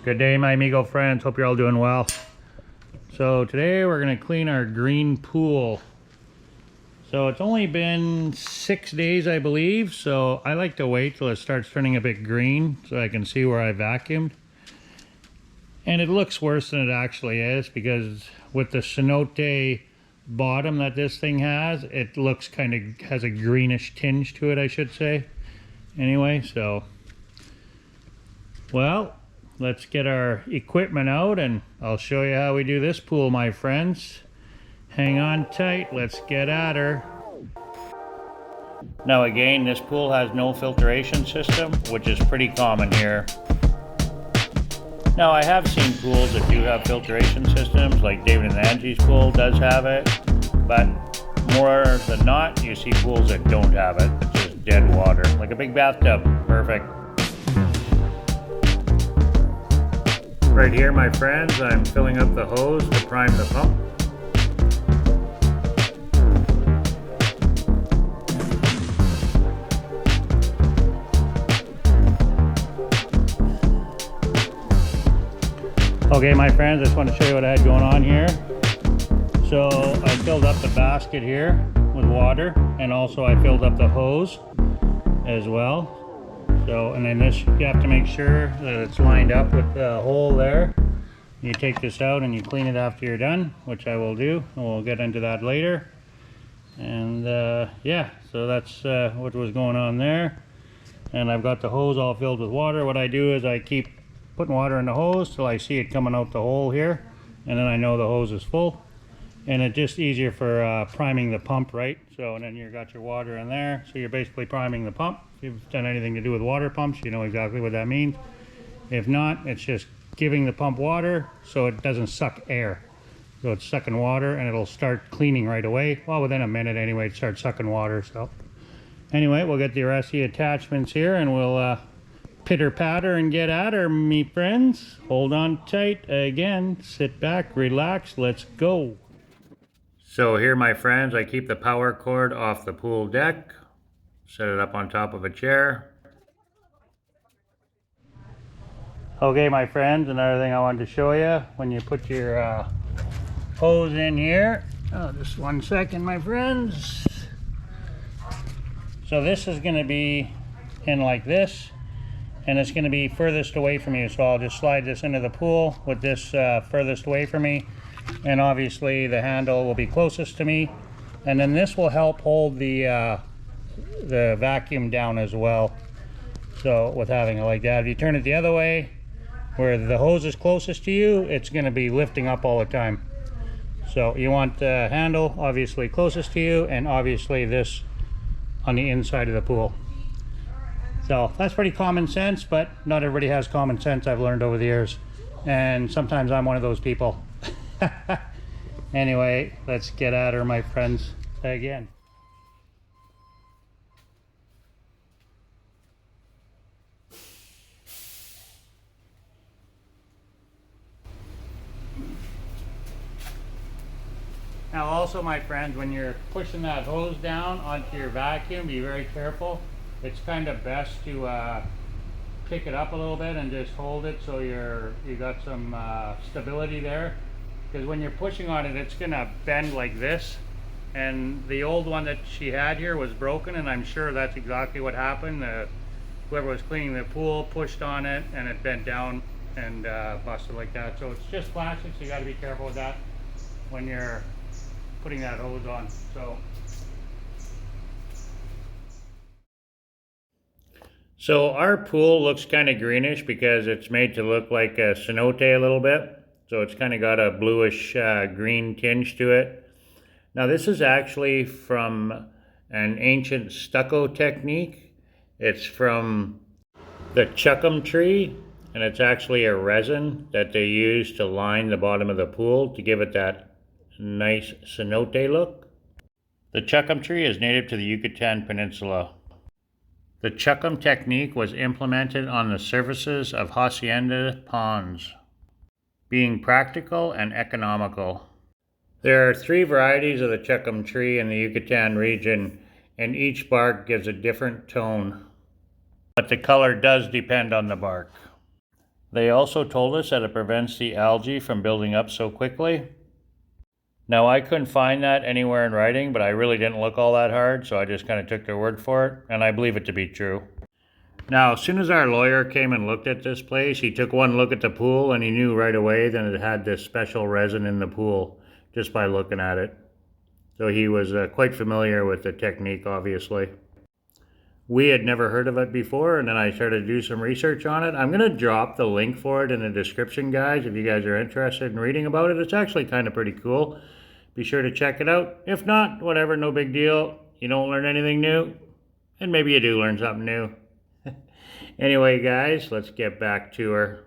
Good day, my amigo friends. Hope you're all doing well. So today we're going to clean our green pool. So it's only been 6 days, I believe. So I like to wait till it starts turning a bit green so I can see where I vacuumed. And it looks worse than it actually is because with the cenote bottom that this thing has, it looks has a greenish tinge to it, I should say. Anyway, so, well, let's get our equipment out and I'll show you how we do this pool, my friends. Hang on tight, let's get at her. Now again, this pool has no filtration system, which is pretty common here. Now I have seen pools that do have filtration systems, like David and Angie's pool does have it, but more than not, you see pools that don't have it. It's just dead water, like a big bathtub. Perfect. Right here, my friends, I'm filling up the hose to prime the pump. Okay, my friends, I just want to show you what I had going on here. So I filled up the basket here with water, and also I filled up the hose as well. So, and then this, you have to make sure that it's lined up with the hole there. You take this out and you clean it after you're done, which I will do, and we'll get into that later. And yeah, so that's what was going on there. And I've got the hose all filled with water. What I do is I keep putting water in the hose till I see it coming out the hole here, and then I know the hose is full. And it's just easier for priming the pump, right? So, and then you got your water in there, so you're basically priming the pump. If you've done anything to do with water pumps, you know exactly what that means. If not, it's just giving the pump water so it doesn't suck air. So it's sucking water and it'll start cleaning right away. Well, within a minute anyway, it starts sucking water. So anyway, we'll get the rest of the attachments here and we'll pitter patter and get at her, me friends. Hold on tight. Again, sit back, relax, let's go. So here, my friends, I keep the power cord off the pool deck, set it up on top of a chair. Okay, my friends, another thing I wanted to show you, when you put your hose in here, just 1 second, my friends. So this is going to be in like this, and it's going to be furthest away from you. So I'll just slide this into the pool with this furthest away from me. And obviously the handle will be closest to me. And then this will help hold the vacuum down as well. So with having it like that, if you turn it the other way, where the hose is closest to you, it's going to be lifting up all the time. So you want the handle obviously closest to you, and obviously this on the inside of the pool. So that's pretty common sense, but not everybody has common sense, I've learned over the years. And sometimes I'm one of those people. Anyway, let's get at her, my friends, again. Now also, my friends, when you're pushing that hose down onto your vacuum, be very careful. It's kind of best to pick it up a little bit and just hold it so you got some stability there. Because when you're pushing on it, it's gonna bend like this. And the old one that she had here was broken, and I'm sure that's exactly what happened. Whoever was cleaning the pool pushed on it and it bent down and busted like that. So it's just plastic, so you gotta be careful with that when you're putting that hose on. So our pool looks kind of greenish because it's made to look like a cenote a little bit. So it's kind of got a bluish green tinge to it. Now this is actually from an ancient stucco technique. It's from the Chukum tree, and it's actually a resin that they use to line the bottom of the pool to give it that nice cenote look. The Chukum tree is native to the Yucatan Peninsula. The Chukum technique was implemented on the surfaces of hacienda ponds, being practical and economical. There are 3 varieties of the Chukum tree in the Yucatan region, and each bark gives a different tone. But the color does depend on the bark. They also told us that it prevents the algae from building up so quickly. Now, I couldn't find that anywhere in writing, but I really didn't look all that hard, so I just kind of took their word for it, and I believe it to be true. Now, as soon as our lawyer came and looked at this place, he took one look at the pool and he knew right away that it had this special resin in the pool just by looking at it. So he was quite familiar with the technique, obviously. We had never heard of it before, and then I started to do some research on it. I'm going to drop the link for it in the description, guys, if you guys are interested in reading about it. It's actually kind of pretty cool. Be sure to check it out. If not, whatever, no big deal. You don't learn anything new, and maybe you do learn something new. Anyway, guys, let's get back to her.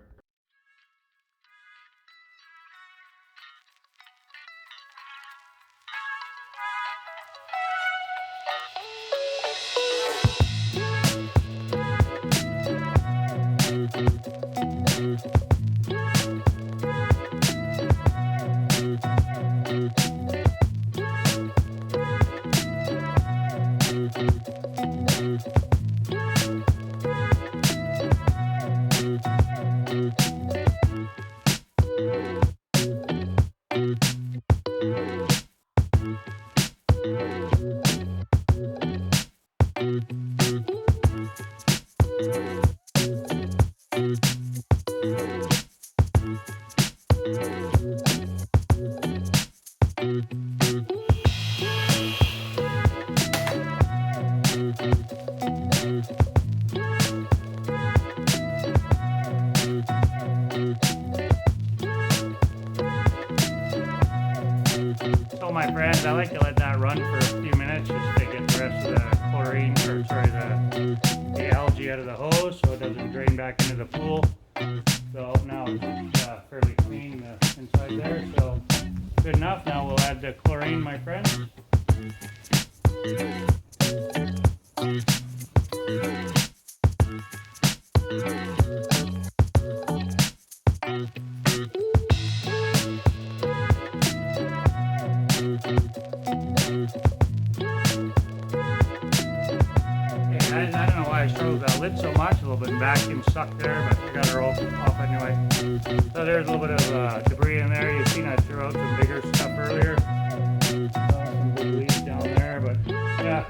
So my friends, I like to let that run for a few minutes just to get the rest of the chlorine, or sorry, the algae out of the hose so it doesn't drain back into the pool. So now it's fairly clean inside there, so good enough. Now we'll add the chlorine, my friends. Guys, I don't know why I struggled with that lid so much, a little bit of vacuum stuck there, but I got her off anyway. So there's a little bit of debris in there. You've seen I threw out some bigger stuff earlier. Some big leaves down there, but yeah,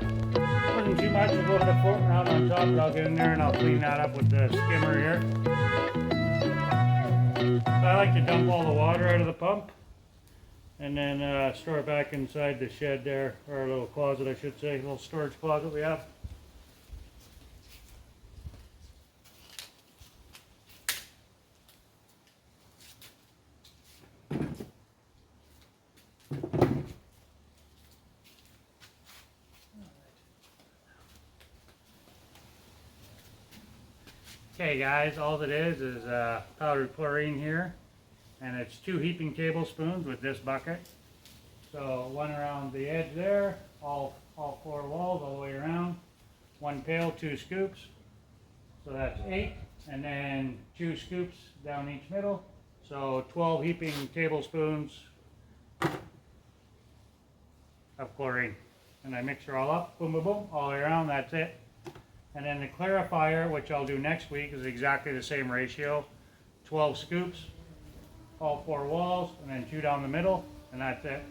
wasn't too much. There's a little bit floating around on top, but I'll get in there and I'll clean that up with the skimmer here. So I like to dump all the water out of the pump and then store it back inside the shed there, or a little closet I should say, a little storage closet we have. Okay guys, all it is powdered chlorine here, and it's 2 heaping tablespoons with this bucket. So 1 around the edge there, all 4 walls all the way around. 1 pail, 2 scoops, so that's 8, and then 2 scoops down each middle. So 12 heaping tablespoons of chlorine. And I mix it all up, boom, boom, boom, all the way around, that's it. And then the clarifier, which I'll do next week, is exactly the same ratio. 12 scoops, all 4 walls, and then 2 down the middle, and that's it.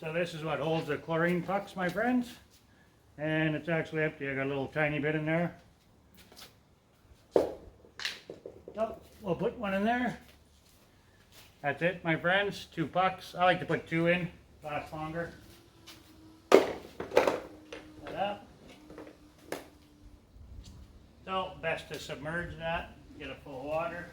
So this is what holds the chlorine pucks, my friends. And it's actually empty. I got a little tiny bit in there. So we'll put 1 in there. That's it, my friends. 2 pucks. I like to put 2 in. Lasts longer. Like that. So best to submerge that. Get it full of water.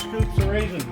scoops of raisins.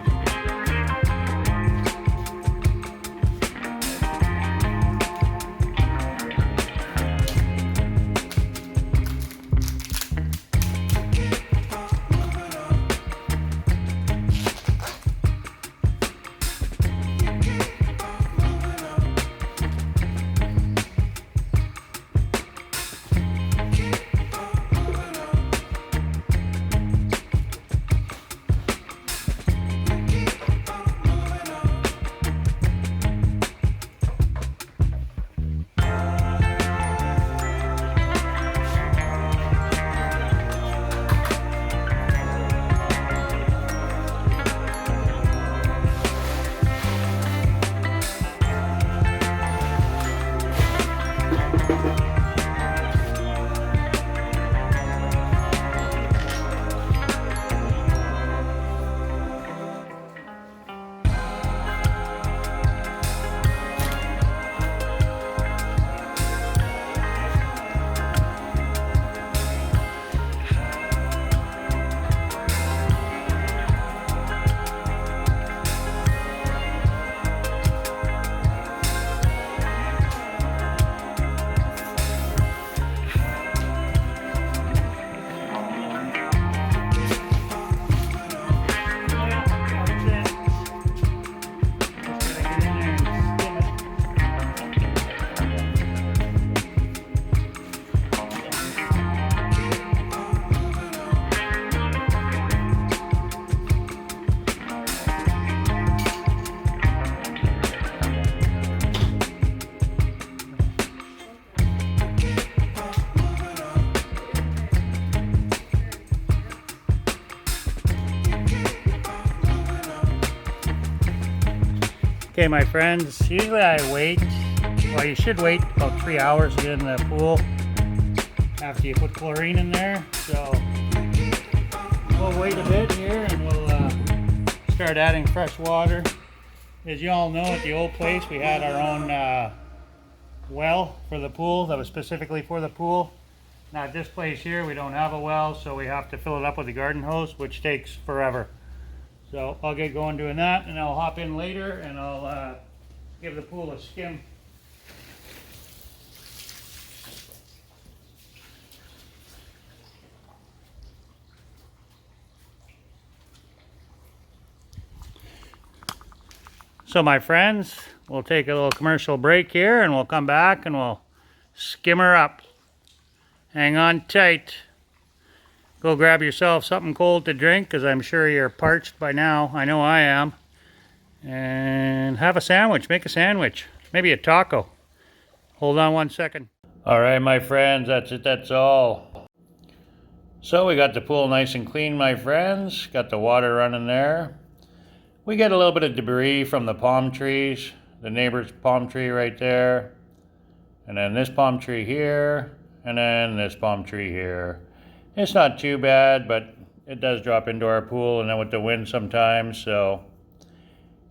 Okay, my friends, usually I wait, well, you should wait about 3 hours to get in the pool after you put chlorine in there. So we'll wait a bit here and we'll start adding fresh water. As you all know, at the old place we had our own well for the pool that was specifically for the pool. Now at this place here we don't have a well, so we have to fill it up with a garden hose, which takes forever. So I'll get going doing that, and I'll hop in later and I'll give the pool a skim. So my friends, we'll take a little commercial break here and we'll come back and we'll skim her up. Hang on tight. Go grab yourself something cold to drink, because I'm sure you're parched by now. I know I am. And have a sandwich. Make a sandwich. Maybe a taco. Hold on 1 second. Alright, my friends, that's it. That's all. So we got the pool nice and clean, my friends. Got the water running there. We get a little bit of debris from the palm trees. The neighbor's palm tree right there. And then this palm tree here. And then this palm tree here. It's not too bad, but it does drop into our pool and then with the wind sometimes. So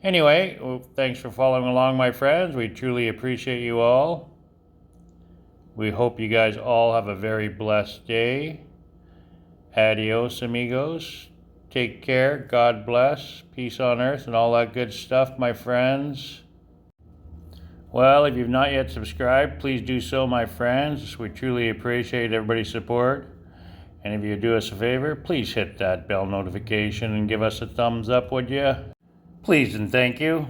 anyway, well, thanks for following along, my friends. We truly appreciate you all. We hope you guys all have a very blessed day. Adios, amigos. Take care. God bless. Peace on earth and all that good stuff, my friends. Well, if you've not yet subscribed, please do so, my friends. We truly appreciate everybody's support. And if you do us a favor, please hit that bell notification and give us a thumbs up, would you? Please and thank you.